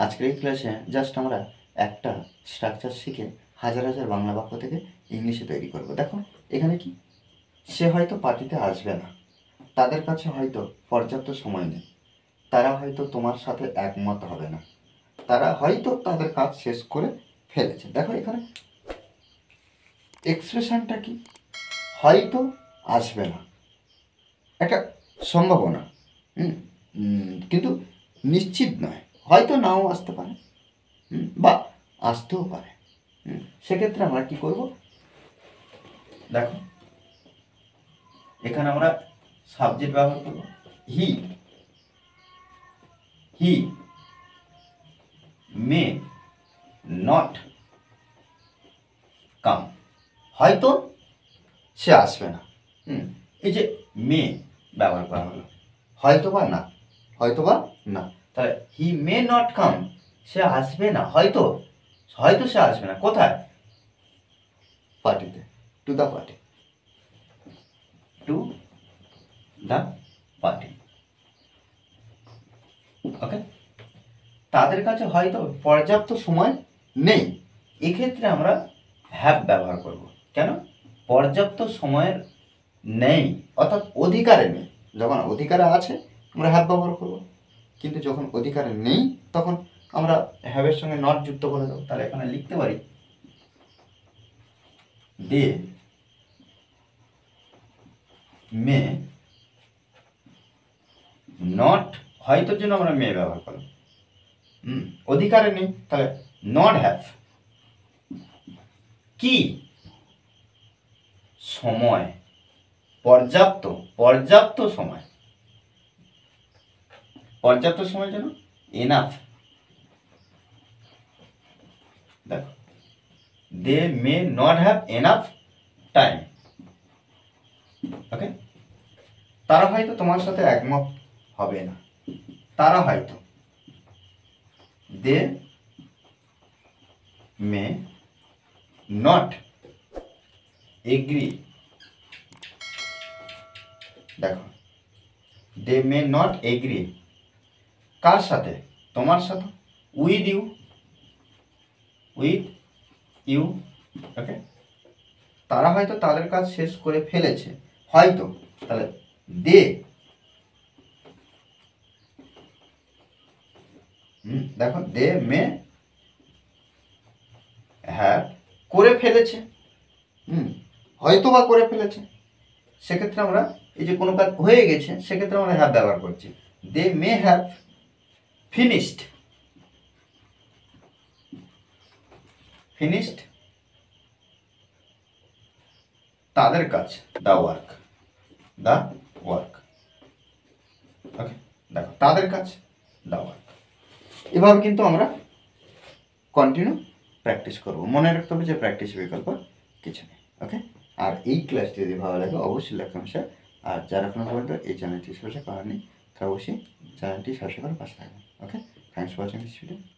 আজকের এই ক্লাসে জাস্ট আমরা একটা স্ট্রাকচার শিখে হাজার হাজার বাংলা বাক্য থেকে ইংলিশে তৈরি করব। দেখো এখানে কি, সে হয়তো পার্টিতে আসবে না, তাদের কাছে হয়তো পর্যাপ্ত সময় নেই, তারা হয়তো তোমার সাথে একমত হবে না, তারা হয়তো তাদের কাজ শেষ করে ফেলেছে। দেখো এখানে এক্সপ্রেশনটা কি, হয়তো আসবে না, একটা সম্ভাবনা, কিন্তু নিশ্চিত নয়, হয়তো নাও আসতে পারে বা আসতেও পারে। সেক্ষেত্রে আমরা কি করব, দেখো এখানে আমরা সাবজেক্ট ব্যবহার করব হি, হি মে নট কাম, হয়তো সে আসবে না। এই যে মে ব্যবহার করা হলো, হয়তো বা না, হয়তো বা না, তাহলে হি মে নট কাম, সে আসবে না, হয়তো হয়তো সে আসবে না। কোথায়? পার্টিতে, to the party, to the party. Okay, তাদের কাছে হয়তো পর্যাপ্ত সময় নেই, এক্ষেত্রে আমরা হ্যাভ ব্যবহার করব। কেন? পর্যাপ্ত সময়ের নেই অর্থাৎ অধিকারে নেই। যখন অধিকারে আছে আমরা হ্যাভ ব্যবহার করব, কিন্তু যখন অধিকারে নেই তখন আমরা হ্যাভের সঙ্গে নট যুক্ত করে দেবো। তাহলে এখানে লিখতে পারি দে মে নট, হয়তোর জন্য আমরা মে ব্যবহার করলাম, অধিকারে নেই, তাহলে নট হ্যাভ, কি সময়, পর্যাপ্ত, পর্যাপ্ত সময়, পর্যাপ্ত সময়ের জন্য এনাফ। দেখো they may not have enough time. Okay, তারা হয়তো তোমার সাথে একমত হবে না, তারা হয়তো, দে মে নট এগ্রি। দেখো দে মে নট এগ্রি, কার সাথে? তোমার সাথে, উইথ ইউ, উইথ ইউ। ওকে, তারা হয়তো তাদের কাজ শেষ করে ফেলেছে, হয়তো, তাহলে দে, দেখো দে মে হ্যাভ করে ফেলেছে, হয়তো বা করে ফেলেছে। সেক্ষেত্রে আমরা এই যে কোনো কাজ হয়ে গেছে সেক্ষেত্রে আমরা হ্যাভ ব্যবহার করছি। দে মে হ্যাভ ফিনিশড, ফিনিশড তাদের কাজ, দ্য ওয়ার্ক, দ্য ওয়ার্ক। ওকে, দেখো তাদের কাজ, দ্য ওয়ার্ক। এভাবে কিন্তু আমরা কন্টিনিউ প্র্যাকটিস করব। মনে রাখতে হবে যে প্র্যাকটিস বিকল্প কিছু নেই। ওকে, আর এই ক্লাসটি যদি ভালো লাগে অবশ্যই লাইক শেয়ার, আর যারা এখনো পর্যন্ত এই চ্যানেলটি সাবস্ক্রাইব করেনি তারা অবশ্যই চ্যানেলটি সাবস্ক্রাইব করে পাশে থাকবেন। Okay, thanks for watching this video.